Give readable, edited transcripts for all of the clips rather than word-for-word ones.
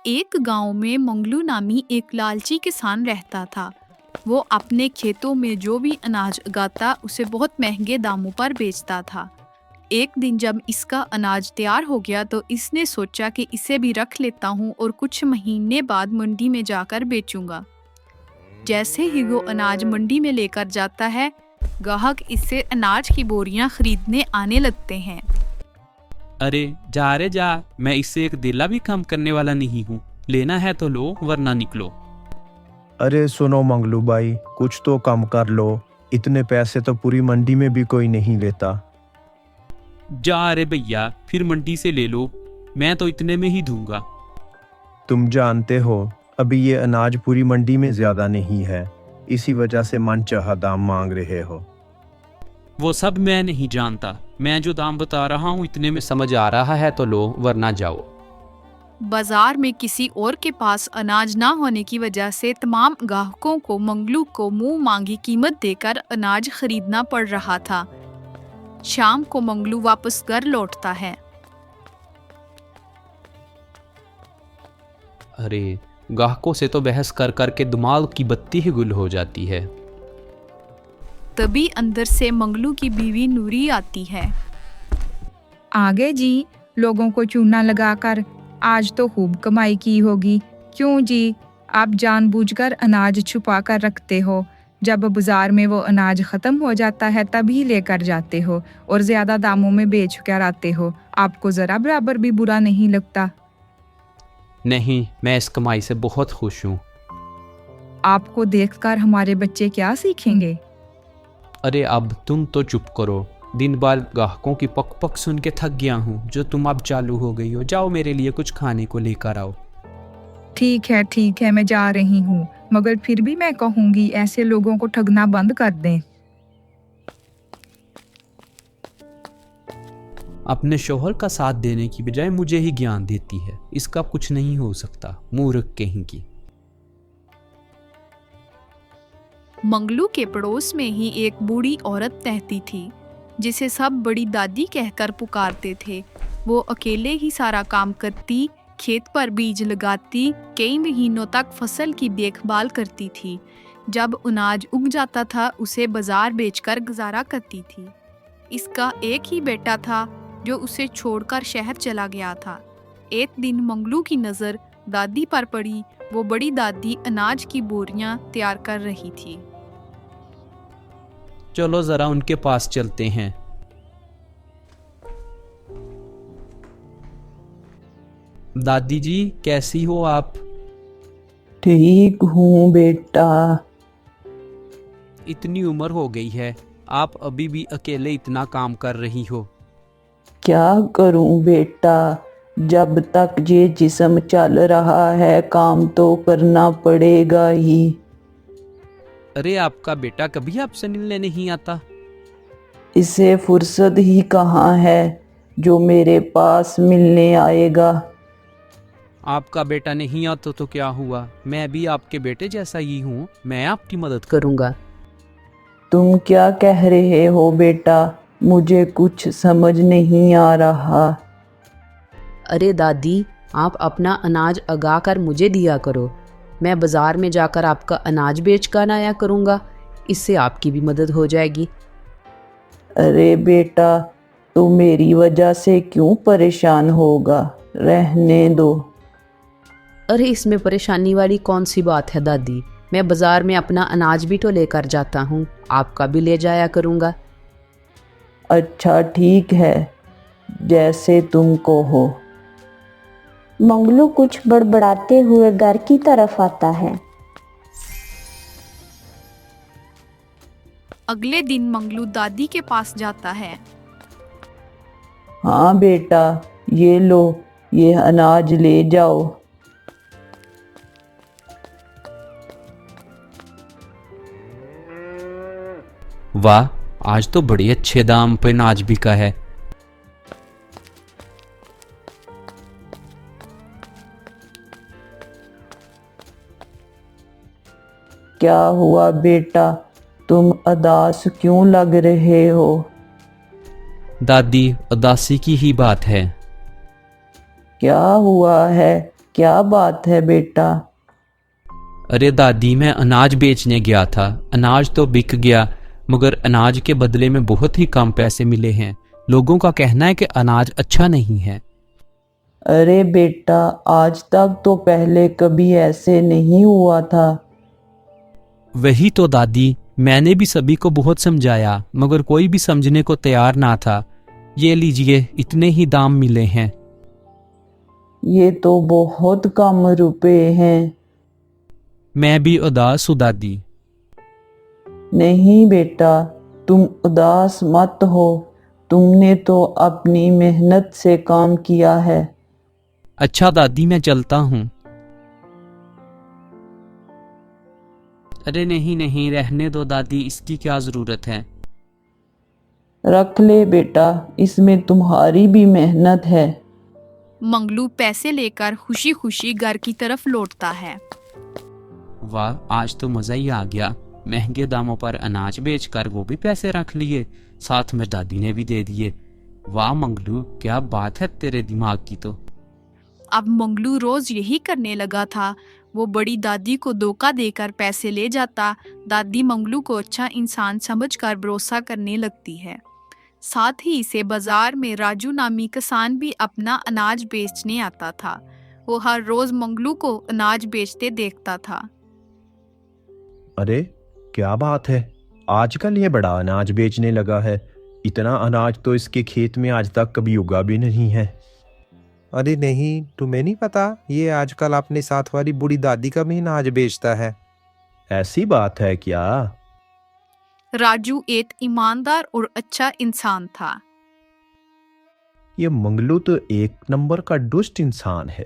एक गांव में मंगलू नामी एक लालची किसान रहता था। वो अपने खेतों में जो भी अनाज उगाता उसे बहुत महंगे दामों पर बेचता था। एक दिन जब इसका अनाज तैयार हो गया तो इसने सोचा कि इसे भी रख लेता हूँ और कुछ महीने बाद मंडी में जाकर बेचूंगा। जैसे ही वो अनाज मंडी में लेकर जाता है, ग्राहक इससे अनाज की बोरियां खरीदने आने लगते हैं। अरे जा रे जा, मैं इससे एक दिला भी कम करने वाला नहीं हूँ। लेना है तो लो वरना निकलो। अरे सुनो मंगलू भाई, कुछ तो कम कर लो। इतने पैसे तो पूरी मंडी में भी कोई नहीं लेता। जा रे भैया, फिर मंडी से ले लो, मैं तो इतने में ही दूंगा। तुम जानते हो अभी ये अनाज पूरी मंडी में ज्यादा नहीं है, इसी वजह से मनचाहा दाम मांग रहे हो। वो सब मैं नहीं जानता, मैं जो दाम बता रहा हूँ इतने में समझ आ रहा है तो लो वरना जाओ। बाजार में किसी और के पास अनाज ना होने की वजह से तमाम ग्राहकों को मंगलू को मुंह मांगी कीमत देकर अनाज खरीदना पड़ रहा था। शाम को मंगलू वापस घर लौटता है। अरे ग्राहकों से तो बहस कर कर के दिमाग की बत्ती ही गुल हो जाती है। तभी अंदर से मंगलू की बीवी नूरी आती है। आगे जी, लोगों को चूना लगाकर आज तो खूब कमाई की होगी। क्यों जी, आप जानबूझकर अनाज छुपा कर रखते हो। जब बाजार में वो अनाज खत्म हो जाता है तभी लेकर जाते हो और ज्यादा दामों में बेच कर आते हो। आपको जरा बराबर भी बुरा नहीं लगता? नहीं, मैं इस कमाई से बहुत खुश हूँ। आपको देखकर हमारे बच्चे क्या सीखेंगे? अरे अब तुम तो चुप करो, दिन भर ग्राहकों की पक पक सुन के थक गया हूँ। जो तुम अब चालू हो गई हो, जाओ मेरे लिए कुछ खाने को लेकर आओ। ठीक है, मैं जा रही हूँ, मगर फिर भी मैं कहूँगी ऐसे लोगों को ठगना बंद कर दें। अपने शोहर का साथ देने की बजाय मुझे ही ज्ञान देती है, इसका कुछ नहीं हो सकता, मूर्ख कहीं की। मंगलू के पड़ोस में ही एक बूढ़ी औरत रहती थी, जिसे सब बड़ी दादी कहकर पुकारते थे। वो अकेले ही सारा काम करती, खेत पर बीज लगाती, कई महीनों तक फसल की देखभाल करती थी। जब अनाज उग जाता था उसे बाजार बेचकर गुजारा करती थी। इसका एक ही बेटा था जो उसे छोड़कर शहर चला गया था। एक दिन मंगलू की नज़र दादी पर पड़ी। वो बड़ी दादी अनाज की बोरियां तैयार कर रही थी। चलो जरा उनके पास चलते हैं। दादी जी, कैसी हो आप? ठीक हूँ बेटा। इतनी उम्र हो गई है, आप अभी भी अकेले इतना काम कर रही हो। क्या करूँ बेटा, जब तक ये जिस्म चल रहा है काम तो करना पड़ेगा ही। अरे आपका बेटा कभी आपसे मिलने नहीं आता? इसे फुर्सत ही कहाँ है जो मेरे पास मिलने आएगा। आपका बेटा नहीं आता तो क्या हुआ, मैं भी आपके बेटे जैसा ही हूँ, मैं आपकी मदद करूँगा। तुम क्या कह रहे हो बेटा, मुझे कुछ समझ नहीं आ रहा। अरे दादी, आप अपना अनाज उगा कर मुझे दिया करो, मैं बाजार में जाकर आपका अनाज बेच कर आया करूँगा, इससे आपकी भी मदद हो जाएगी। अरे बेटा, तू मेरी वजह से क्यों परेशान होगा, रहने दो। अरे इसमें परेशानी वाली कौन सी बात है दादी, मैं बाजार में अपना अनाज भी तो लेकर जाता हूँ, आपका भी ले जाया करूँगा। अच्छा ठीक है, जैसे तुम कहो। मंगलू कुछ बड़बड़ाते हुए घर की तरफ आता है। अगले दिन मंगलू दादी के पास जाता है। हाँ बेटा, ये लो, ये अनाज ले जाओ। वाह, आज तो बड़े अच्छे दाम पे अनाज बिका है। क्या हुआ बेटा, तुम उदास क्यों लग रहे हो? दादी, उदासी की ही बात है। क्या हुआ है, क्या बात है बेटा? अरे दादी, मैं अनाज बेचने गया था। अनाज तो बिक गया, मगर अनाज के बदले में बहुत ही कम पैसे मिले हैं। लोगों का कहना है कि अनाज अच्छा नहीं है। अरे बेटा, आज तक तो पहले कभी ऐसे नहीं हुआ था। वही तो दादी, मैंने भी सभी को बहुत समझाया, मगर कोई भी समझने को तैयार ना था। ये लीजिए, इतने ही दाम मिले हैं। ये तो बहुत कम रुपए हैं। मैं भी उदास हूँ दादी। नहीं बेटा, तुम उदास मत हो। तुमने तो अपनी मेहनत से काम किया है। अच्छा दादी, मैं चलता हूँ। अरे नहीं नहीं, रहने दो दादी, इसकी क्या ज़रूरत है। रख ले बेटा, इसमें तुम्हारी भी मेहनत है। मंगलू पैसे लेकर खुशी खुशी घर की तरफ लौटता है। वाह, आज तो मज़ा ही आ गया। महंगे दामों पर अनाज बेचकर वो भी पैसे रख लिए, साथ में दादी ने भी दे दिए। वाह मंगलू, क्या बात है तेरे दिमाग की तो। अब मंगलू रोज यही करने लगा था। वो बड़ी दादी को धोखा देकर पैसे ले जाता। दादी मंगलू को अच्छा इंसान समझकर भरोसा करने लगती है। साथ ही इसे बाजार में राजू नामी किसान भी अपना अनाज बेचने आता था। वो हर रोज मंगलू को अनाज बेचते देखता था। अरे क्या बात है, आजकल ये बड़ा अनाज बेचने लगा है। इतना अनाज तो इसके खेत में आज तक कभी उगा भी नहीं है। अरे नहीं, तुम्हें नहीं पता, ये आजकल अपने साथ वाली बूढ़ी दादी का भी अनाज बेचता है। ऐसी बात है क्या? राजू एक ईमानदार और अच्छा इंसान था। ये मंगलू तो एक नंबर का दुष्ट इंसान है।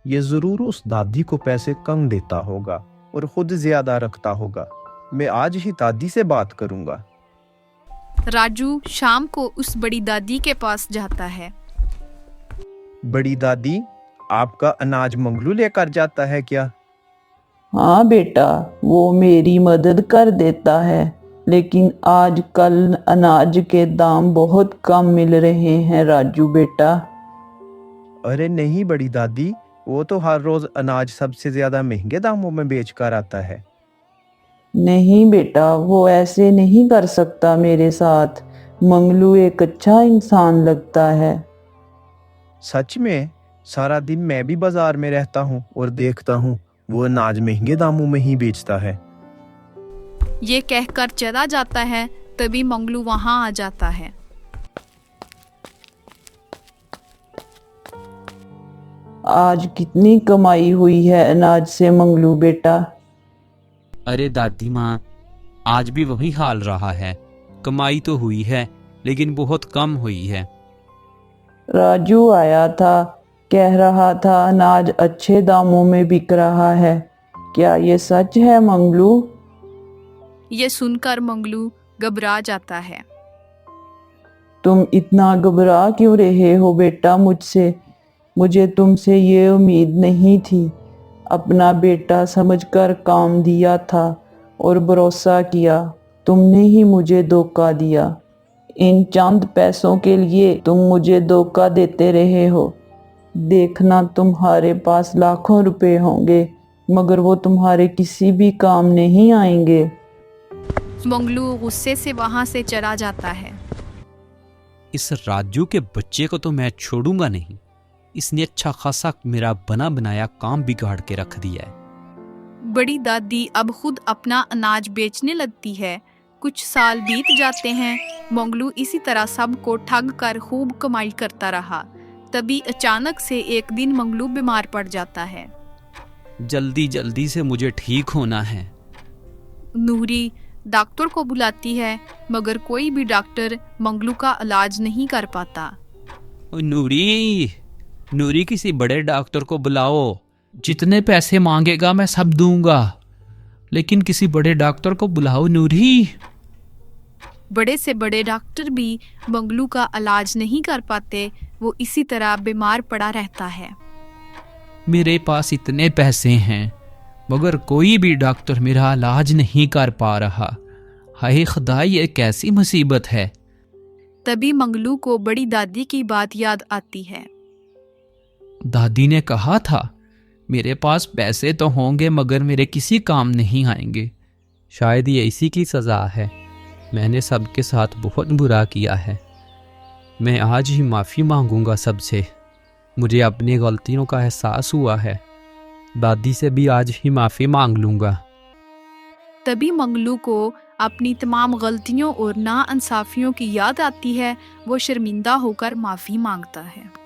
ये जरूर उस दादी को पैसे कम देता होगा और खुद ज्यादा रखता होगा। मैं आज ही दादी से बात करूंगा। राजू शाम को उस बड़ी दादी के पास जाता है। बड़ी दादी, आपका अनाज मंगलू लेकर जाता है क्या? हाँ बेटा, वो मेरी मदद कर देता है, लेकिन आजकल अनाज के दाम बहुत कम मिल रहे हैं राजू बेटा। अरे नहीं बड़ी दादी, वो तो हर रोज अनाज सबसे ज्यादा महंगे दामों में बेच कर आता है। नहीं बेटा, वो ऐसे नहीं कर सकता मेरे साथ। मंगलू एक अच्छा इंसान लगता है। सच में? सारा दिन मैं भी बाजार में रहता हूँ और देखता हूँ वो अनाज महंगे दामों में ही बेचता है। ये कहकर चला जाता है। तभी मंगलू वहां आ जाता है। आज कितनी कमाई हुई है अनाज से मंगलू बेटा? अरे दादी माँ, आज भी वही हाल रहा है। कमाई तो हुई है, लेकिन बहुत कम हुई है। राजू आया था, कह रहा था अनाज अच्छे दामों में बिक रहा है। क्या ये सच है मंगलू? ये सुनकर मंगलू घबरा जाता है। तुम इतना घबरा क्यों रहे हो बेटा मुझसे? मुझे तुमसे ये उम्मीद नहीं थी। अपना बेटा समझकर काम दिया था और भरोसा किया। तुमने ही मुझे धोखा दिया। इन चंद पैसों के लिए तुम मुझे धोखा देते रहे हो। देखना, तुम्हारे पास लाखों रुपए होंगे, मगर वो तुम्हारे किसी भी काम नहीं आएंगे। मंगलू गुस्से से वहां से चला जाता है। इस राजू के बच्चे को तो मैं छोड़ूंगा नहीं। इसने अच्छा खासा मेरा बना बनाया काम बिगाड़ के रख दिया है। बड़ी दादी अब खुद अपना अनाज बेचने लगती है। कुछ साल बीत जाते हैं। मंगलू इसी तरह सबको ठग कर खूब कमाई करता रहा। तभी अचानक से एक दिन मंगलू बीमार पड़ जाता है। जल्दी जल्दी से मुझे ठीक होना है। नूरी डॉक्टर को बुलाती है, मगर कोई भी डॉक्टर मंगलू का इलाज नहीं कर पाता। नूरी, नूरी, किसी बड़े डॉक्टर को बुलाओ। जितने पैसे मांगेगा मैं सब दूंगा, लेकिन किसी बड़े डॉक्टर को बुलाओ नूरी। बड़े से बड़े डॉक्टर भी मंगलू का इलाज नहीं कर पाते। वो इसी तरह बीमार पड़ा रहता है। मेरे पास इतने पैसे हैं, मगर कोई भी डॉक्टर मेरा इलाज नहीं कर पा रहा। हाय खुदा, ये कैसी मुसीबत है। तभी मंगलू को बड़ी दादी की बात याद आती है। दादी ने कहा था मेरे पास पैसे तो होंगे मगर मेरे किसी काम नहीं आएंगे। शायद ये इसी की सज़ा है। मैंने सबके साथ बहुत बुरा किया है। मैं आज ही माफ़ी मांगूंगा सबसे। मुझे अपनी गलतियों का एहसास हुआ है। दादी से भी आज ही माफ़ी मांग लूँगा। तभी मंगलू को अपनी तमाम गलतियों और नाइंसाफियों की याद आती है। वो शर्मिंदा होकर माफ़ी मांगता है।